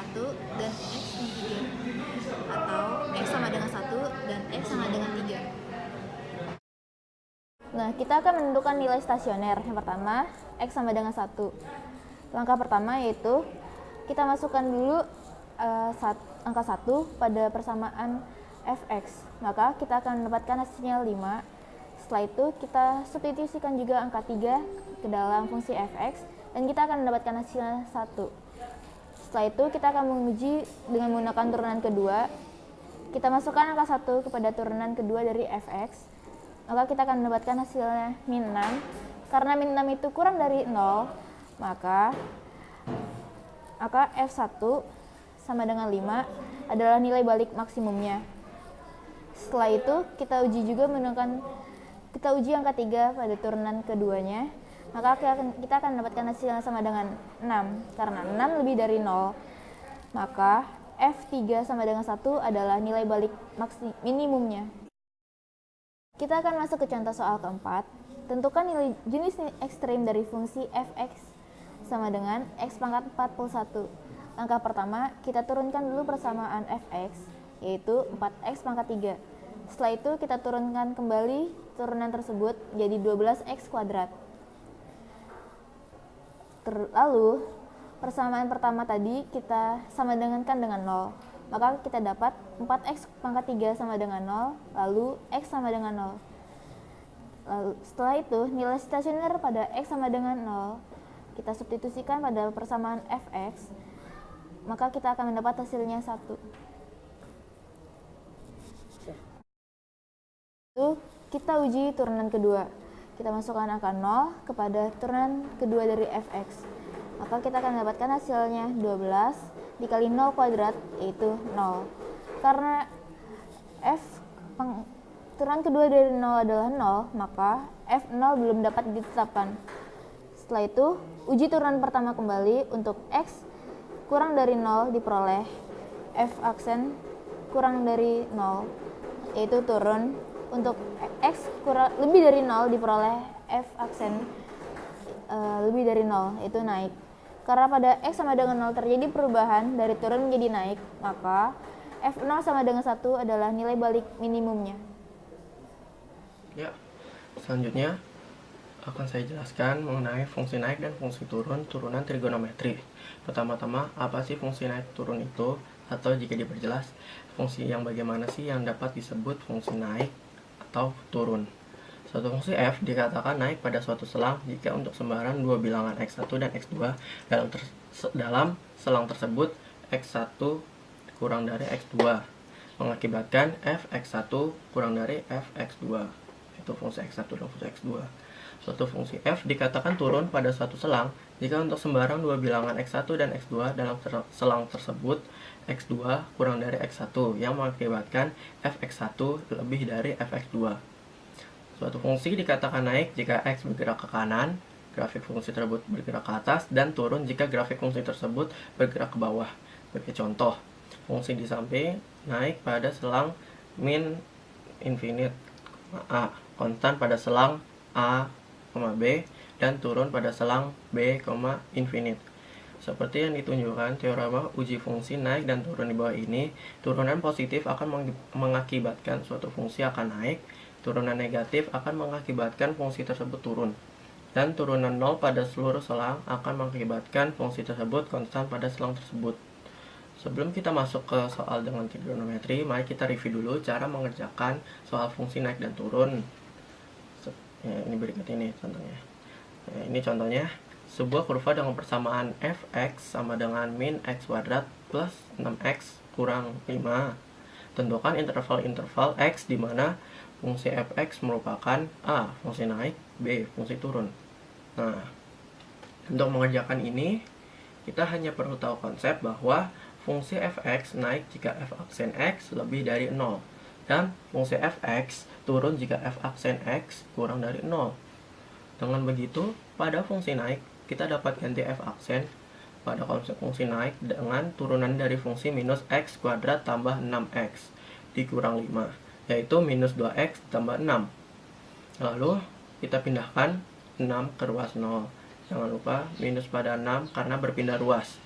dan x min 3, atau x sama dengan 1 dan x sama dengan 3. Nah, kita akan menentukan nilai stasioner. Yang pertama, X sama dengan 1. Langkah pertama yaitu kita masukkan dulu angka 1 pada persamaan fx. Maka kita akan mendapatkan hasilnya 5. Setelah itu kita substitusikan juga angka 3 ke dalam fungsi fx dan kita akan mendapatkan hasilnya 1. Setelah itu kita akan menguji dengan menggunakan turunan kedua. Kita masukkan angka 1 kepada turunan kedua dari fx. Maka kita akan mendapatkan hasilnya min 6. Karena min 6 itu kurang dari 0, maka F1 sama dengan 5 adalah nilai balik maksimumnya. Setelah itu kita uji juga kita uji angka 3 pada turunan keduanya. Maka kita akan mendapatkan hasilnya sama dengan 6. Karena 6 lebih dari 0, maka F3 sama dengan 1 adalah nilai balik minimumnya. Kita akan masuk ke contoh soal keempat. Tentukan nilai jenis ekstrim dari fungsi fx sama dengan x pangkat 41. Langkah pertama, kita turunkan dulu persamaan fx, yaitu 4x pangkat 3. Setelah itu kita turunkan kembali turunan tersebut jadi 12x kuadrat. Lalu, persamaan pertama tadi kita sama dengan 0. Maka kita dapat 4x pangkat 3 sama dengan 0, lalu x sama dengan 0. Lalu setelah itu nilai stasioner pada x sama dengan 0 kita substitusikan pada persamaan fx, maka kita akan mendapat hasilnya 1. Itu kita uji turunan kedua. Kita masukkan angka 0 kepada turunan kedua dari fx. Maka kita akan mendapatkan hasilnya 12 dikali 0 kuadrat, yaitu 0. Karena turunan kedua dari 0 adalah 0, maka F0 belum dapat ditetapkan. Setelah itu, uji turunan pertama kembali. Untuk X kurang dari 0 diperoleh F aksen kurang dari 0, yaitu turun. Untuk X lebih dari 0 diperoleh F aksen lebih dari 0, yaitu naik. Karena pada X sama dengan 0 terjadi perubahan dari turun menjadi naik, maka F0 sama dengan 1 adalah nilai balik minimumnya. Ya, selanjutnya akan saya jelaskan mengenai fungsi naik dan fungsi turunan trigonometri. Pertama-tama, apa sih fungsi naik turun itu? Atau jika diperjelas, fungsi yang bagaimana sih yang dapat disebut fungsi naik atau turun? Suatu fungsi f dikatakan naik pada suatu selang jika untuk sembarang dua bilangan x1 dan x2 dalam selang tersebut x1 kurang dari x2 mengakibatkan fx1 kurang dari fx2. Itu fungsi x1 dan fungsi x2. Suatu fungsi f dikatakan turun pada suatu selang jika untuk sembarang dua bilangan x1 dan x2 dalam selang tersebut x2 kurang dari x1 yang mengakibatkan fx1 lebih dari fx2. Suatu fungsi dikatakan naik jika x bergerak ke kanan, grafik fungsi tersebut bergerak ke atas, dan turun jika grafik fungsi tersebut bergerak ke bawah. Sebagai contoh, fungsi di samping naik pada selang min infinite a, konstan pada selang a, b, dan turun pada selang b, infinite. Seperti yang ditunjukkan teorema uji fungsi naik dan turun di bawah ini, turunan positif akan mengakibatkan suatu fungsi akan naik, turunan negatif akan mengakibatkan fungsi tersebut turun. Dan turunan 0 pada seluruh selang akan mengakibatkan fungsi tersebut konstan pada selang tersebut. Sebelum kita masuk ke soal dengan trigonometri, mari kita review dulu cara mengerjakan soal fungsi naik dan turun. Ini berikut ini contohnya. Ini contohnya, sebuah kurva dengan persamaan fx sama dengan min x kuadrat plus 6x kurang 5. Tentukan interval-interval x di mana fungsi fx merupakan a. fungsi naik, b. fungsi turun. Nah, untuk mengerjakan ini, kita hanya perlu tahu konsep bahwa fungsi fx naik jika f aksen x lebih dari 0, dan fungsi fx turun jika f aksen x kurang dari 0. Dengan begitu, pada fungsi naik, kita dapat ganti f aksen pada konsep fungsi naik dengan turunan dari fungsi minus x kuadrat tambah 6x dikurang 5, yaitu minus 2x tambah 6. Lalu, kita pindahkan 6 ke ruas 0. Jangan lupa minus pada 6 karena berpindah ruas.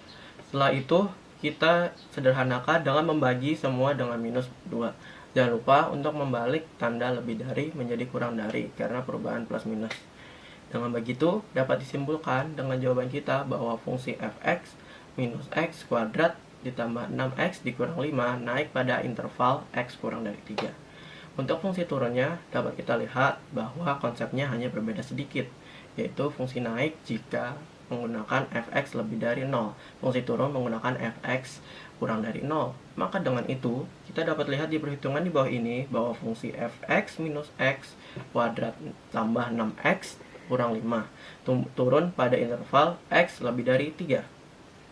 Setelah itu, kita sederhanakan dengan membagi semua dengan minus 2. Jangan lupa untuk membalik tanda lebih dari menjadi kurang dari karena perubahan plus minus. Dengan begitu, dapat disimpulkan dengan jawaban kita bahwa fungsi fx minus x kuadrat ditambah 6x dikurang 5 naik pada interval x kurang dari 3. Untuk fungsi turunnya, dapat kita lihat bahwa konsepnya hanya berbeda sedikit, yaitu fungsi naik jika menggunakan fx lebih dari 0, fungsi turun menggunakan fx kurang dari 0. Maka dengan itu, kita dapat lihat di perhitungan di bawah ini bahwa fungsi fx minus x kuadrat tambah 6x kurang 5 turun pada interval x lebih dari 3.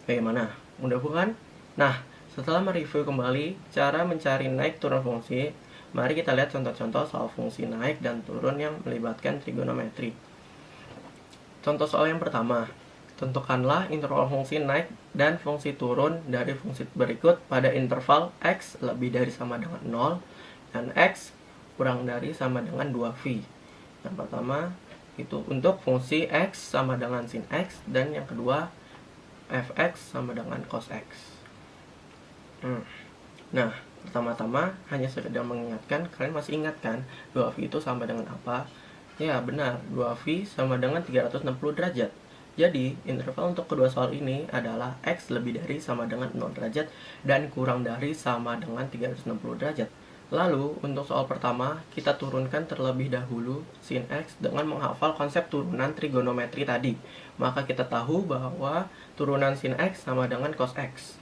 Bagaimana? Mudah bukan? Nah, setelah mereview kembali cara mencari naik turun fungsi, mari kita lihat contoh-contoh soal fungsi naik dan turun yang melibatkan trigonometri. Contoh soal yang pertama, tentukanlah interval fungsi naik dan fungsi turun dari fungsi berikut pada interval x lebih dari sama dengan 0 dan x kurang dari sama dengan 2v. Yang pertama itu untuk fungsi x sama dengan sin x, dan yang kedua fx sama dengan cos x. Nah, pertama-tama hanya sekedar mengingatkan, kalian masih ingat kan 2v itu sama dengan apa? Ya benar, 2v sama dengan 360 derajat. Jadi, interval untuk kedua soal ini adalah x lebih dari sama dengan 0 derajat dan kurang dari sama dengan 360 derajat. Lalu, untuk soal pertama, kita turunkan terlebih dahulu sin x dengan menghafal konsep turunan trigonometri tadi. Maka kita tahu bahwa turunan sin x sama dengan cos x.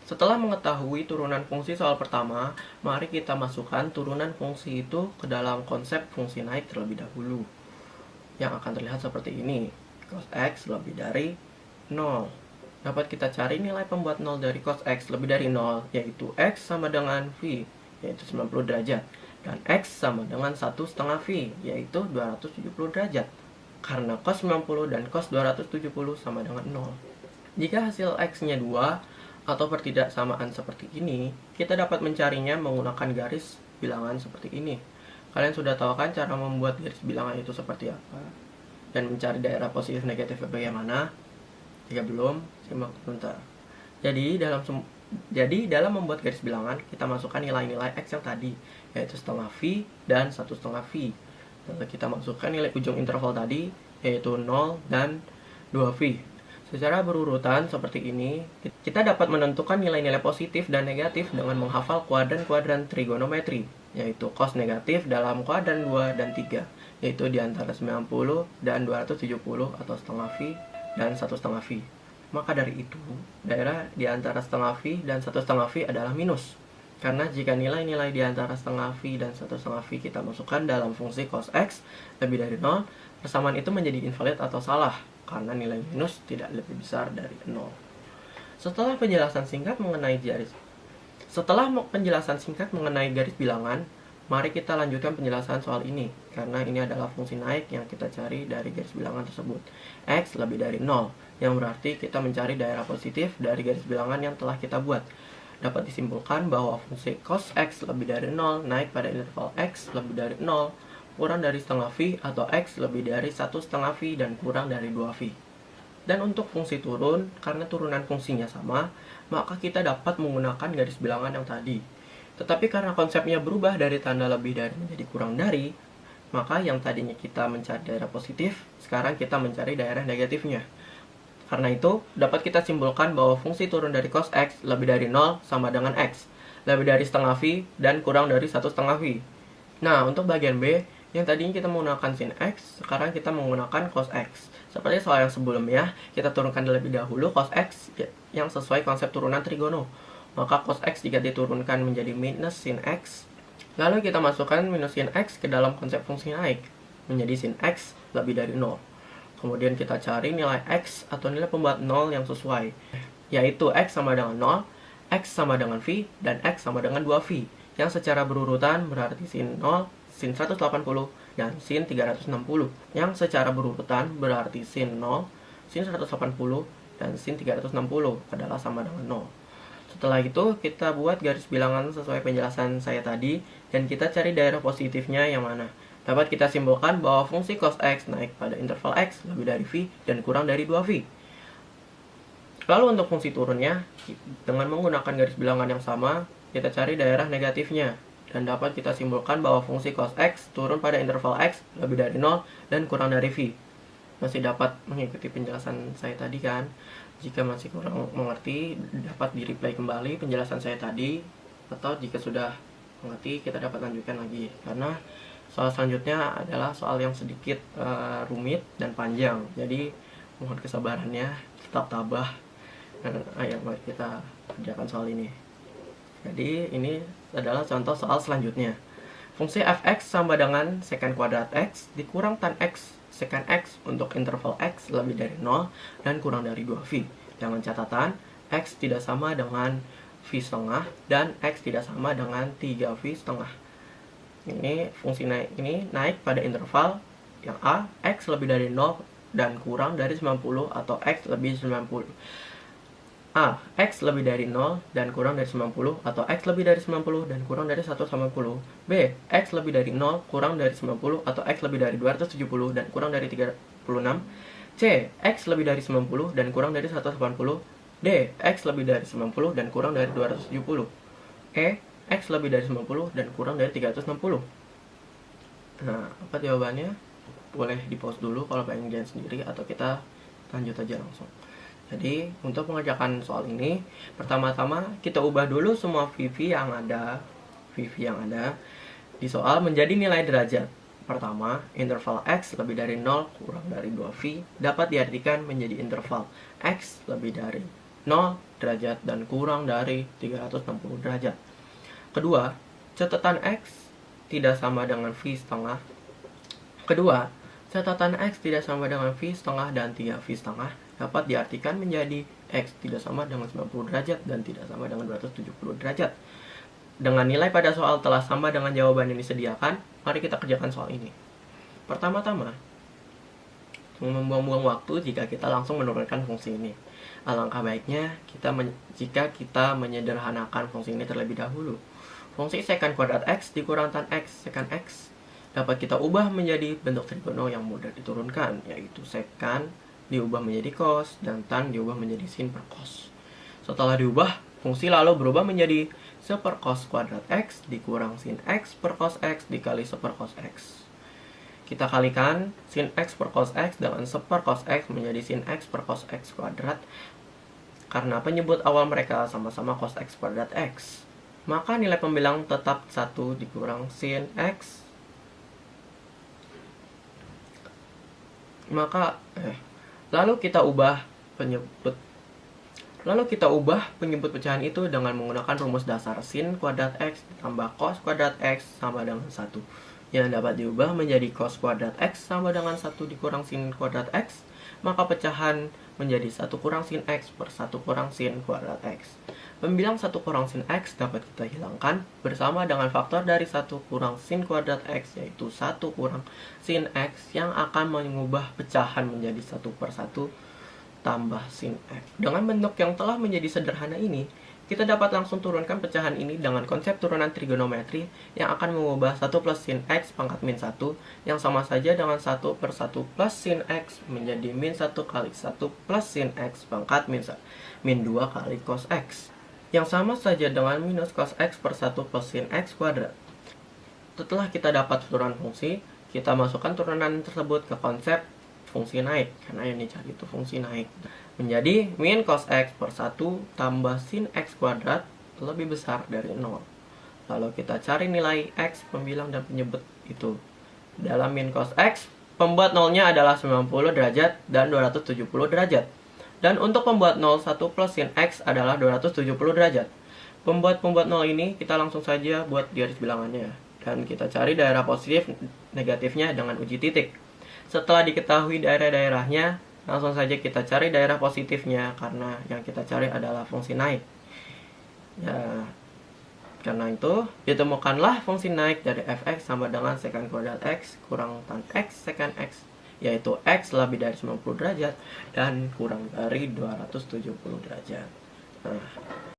Setelah mengetahui turunan fungsi soal pertama, mari kita masukkan turunan fungsi itu ke dalam konsep fungsi naik terlebih dahulu, yang akan terlihat seperti ini. Cos x lebih dari 0. Dapat kita cari nilai pembuat 0 dari cos x lebih dari 0, yaitu x sama dengan v, yaitu 90 derajat, dan x sama dengan 1,5 v, yaitu 270 derajat, karena cos 90 dan cos 270 sama dengan 0. Jika hasil x-nya 2 atau pertidaksamaan seperti ini, kita dapat mencarinya menggunakan garis bilangan seperti ini. Kalian sudah tahu kan cara membuat garis bilangan itu seperti apa? Dan mencari daerah positif negatifnya bagaimana? Jika belum, simak sebentar. Jadi dalam membuat garis bilangan, kita masukkan nilai-nilai x yang tadi, yaitu setengah v dan 1,5 v. Lalu kita masukkan nilai ujung interval tadi, yaitu 0 dan 2v. Secara berurutan seperti ini, kita dapat menentukan nilai-nilai positif dan negatif dengan menghafal kuadran-kuadran trigonometri, yaitu cos negatif dalam kuadran 2 dan 3, yaitu di antara 90 dan 270 atau setengah v dan 1,5 v. Maka dari itu, daerah di antara setengah v dan 1,5 v adalah minus. Karena jika nilai-nilai di antara setengah v dan 1,5 v kita masukkan dalam fungsi cos x lebih dari 0, persamaan itu menjadi invalid atau salah, karena nilai minus tidak lebih besar dari 0. Setelah penjelasan singkat mengenai garis bilangan, mari kita lanjutkan penjelasan soal ini, karena ini adalah fungsi naik yang kita cari dari garis bilangan tersebut. X lebih dari 0, yang berarti kita mencari daerah positif dari garis bilangan yang telah kita buat. Dapat disimpulkan bahwa fungsi cos x lebih dari 0 naik pada interval x lebih dari 0 kurang dari setengah v atau x lebih dari 1,5 v dan kurang dari 2v. Dan untuk fungsi turun, karena turunan fungsinya sama, maka kita dapat menggunakan garis bilangan yang tadi. Tetapi karena konsepnya berubah dari tanda lebih dari menjadi kurang dari, maka yang tadinya kita mencari daerah positif, sekarang kita mencari daerah negatifnya. Karena itu, dapat kita simpulkan bahwa fungsi turun dari cos X lebih dari 0 sama dengan X, lebih dari setengah V, dan kurang dari 1/2 V. Nah, untuk bagian B, yang tadinya kita menggunakan sin X, sekarang kita menggunakan cos X. Seperti soal yang sebelumnya, kita turunkan terlebih dahulu cos X yang sesuai konsep turunan trigono. Maka cos X jika diturunkan menjadi minus sin X, lalu kita masukkan minus sin X ke dalam konsep fungsi naik, menjadi sin X lebih dari 0. Kemudian kita cari nilai X atau nilai pembuat 0 yang sesuai, yaitu X sama dengan 0, X sama dengan V, dan X sama dengan 2V, yang secara berurutan berarti sin 0, sin 180, dan sin 360. Yang secara berurutan berarti sin 0, sin 180, dan sin 360 adalah sama dengan 0. Setelah itu, kita buat garis bilangan sesuai penjelasan saya tadi, dan kita cari daerah positifnya yang mana. Dapat kita simpulkan bahwa fungsi cos X naik pada interval X lebih dari V dan kurang dari 2V. Lalu untuk fungsi turunnya, dengan menggunakan garis bilangan yang sama, kita cari daerah negatifnya. Dan dapat kita simpulkan bahwa fungsi cos X turun pada interval X lebih dari 0 dan kurang dari V. Masih dapat mengikuti penjelasan saya tadi kan? Jika masih kurang mengerti, dapat di-replay kembali penjelasan saya tadi. Atau jika sudah mengerti, kita dapat lanjutkan lagi. Karena soal selanjutnya adalah soal yang sedikit rumit dan panjang. Jadi mohon kesabarannya, tetap tabah. Ayo mari kita kerjakan soal ini. Jadi ini adalah contoh soal selanjutnya. Fungsi fx sama dengan secant kuadrat x dikurang tan x secant x untuk interval x lebih dari 0 dan kurang dari 2v. Dengan catatan, x tidak sama dengan v setengah dan x tidak sama dengan 3v setengah. Ini fungsi naik pada interval yang a, x lebih dari 0 dan kurang dari 90 atau x lebih 90. A. X lebih dari 0 dan kurang dari 90 atau X lebih dari 90 dan kurang dari 180. B. X lebih dari 0 kurang dari 90 atau X lebih dari 270 dan kurang dari 36. C. X lebih dari 90 dan kurang dari 180. D. X lebih dari 90 dan kurang dari 270. E. X lebih dari 90 dan kurang dari 360. Nah, apa jawabannya? Boleh di-pause dulu kalau pengen jalan sendiri atau kita lanjut aja langsung. Jadi, untuk mengerjakan soal ini, pertama-tama kita ubah dulu semua VV yang ada di soal menjadi nilai derajat. Pertama, interval X lebih dari 0 kurang dari 2V dapat diartikan menjadi interval X lebih dari 0 derajat dan kurang dari 360 derajat. Kedua, catatan X tidak sama dengan V setengah. Kedua, catatan X tidak sama dengan V setengah dan 3V setengah dapat diartikan menjadi X tidak sama dengan 90 derajat dan tidak sama dengan 270 derajat. Dengan nilai pada soal telah sama dengan jawaban yang disediakan, mari kita kerjakan soal ini. Pertama-tama, membuang-buang waktu jika kita langsung menurunkan fungsi ini. Alangkah baiknya jika kita menyederhanakan fungsi ini terlebih dahulu. Fungsi secant kuadrat X dikurang tan X secant X dapat kita ubah menjadi bentuk trigono yang mudah diturunkan, yaitu secant diubah menjadi cos dan tan diubah menjadi sin per cos. Setelah diubah, fungsi lalu berubah menjadi 1 per cos kuadrat X dikurang sin X per cos X dikali 1 per cos X. Kita kalikan sin X per cos X dengan 1 per cos X menjadi sin X per cos X kuadrat. Karena penyebut awal mereka sama-sama cos X kuadrat X, maka nilai pembilang tetap 1 dikurang sin X. Lalu kita ubah penyebut pecahan itu dengan menggunakan rumus dasar sin kuadrat X ditambah cos kuadrat X sama dengan 1, yang dapat diubah menjadi cos kuadrat X sama dengan 1 dikurang sin kuadrat X. Maka pecahan menjadi 1 kurang sin X per 1 kurang sin kuadrat X. Pembilang 1 kurang sin X dapat kita hilangkan bersama dengan faktor dari 1 kurang sin kuadrat X, yaitu 1 kurang sin X yang akan mengubah pecahan menjadi 1 per 1 tambah sin X. Dengan bentuk yang telah menjadi sederhana ini, Kita dapat langsung turunkan pecahan ini dengan konsep turunan trigonometri yang akan mengubah 1 plus sin X pangkat min 1 yang sama saja dengan 1 per 1 plus sin X menjadi min 1 kali 1 plus sin X pangkat min 2 kali cos X yang sama saja dengan minus cos X per 1 plus sin X kuadrat. Setelah kita dapat turunan fungsi, kita masukkan turunan tersebut ke konsep fungsi naik, karena yang dicari itu fungsi naik. Menjadi min cos X per 1 tambah sin X kuadrat lebih besar dari 0. Lalu kita cari nilai X, pembilang dan penyebut itu. Dalam min cos X, pembuat nolnya adalah 90 derajat dan 270 derajat. Dan untuk pembuat 0, 1 plus sin X adalah 270 derajat. Pembuat nol ini kita langsung saja buat garis bilangannya. Dan kita cari daerah positif negatifnya dengan uji titik. Setelah diketahui daerah-daerahnya, langsung saja kita cari daerah positifnya karena yang kita cari adalah fungsi naik. Ya, karena itu ditemukanlah fungsi naik dari fx sama dengan secant kuadrat x kurang tan x secant x, yaitu x lebih dari 90 derajat dan kurang dari 270 derajat. Nah,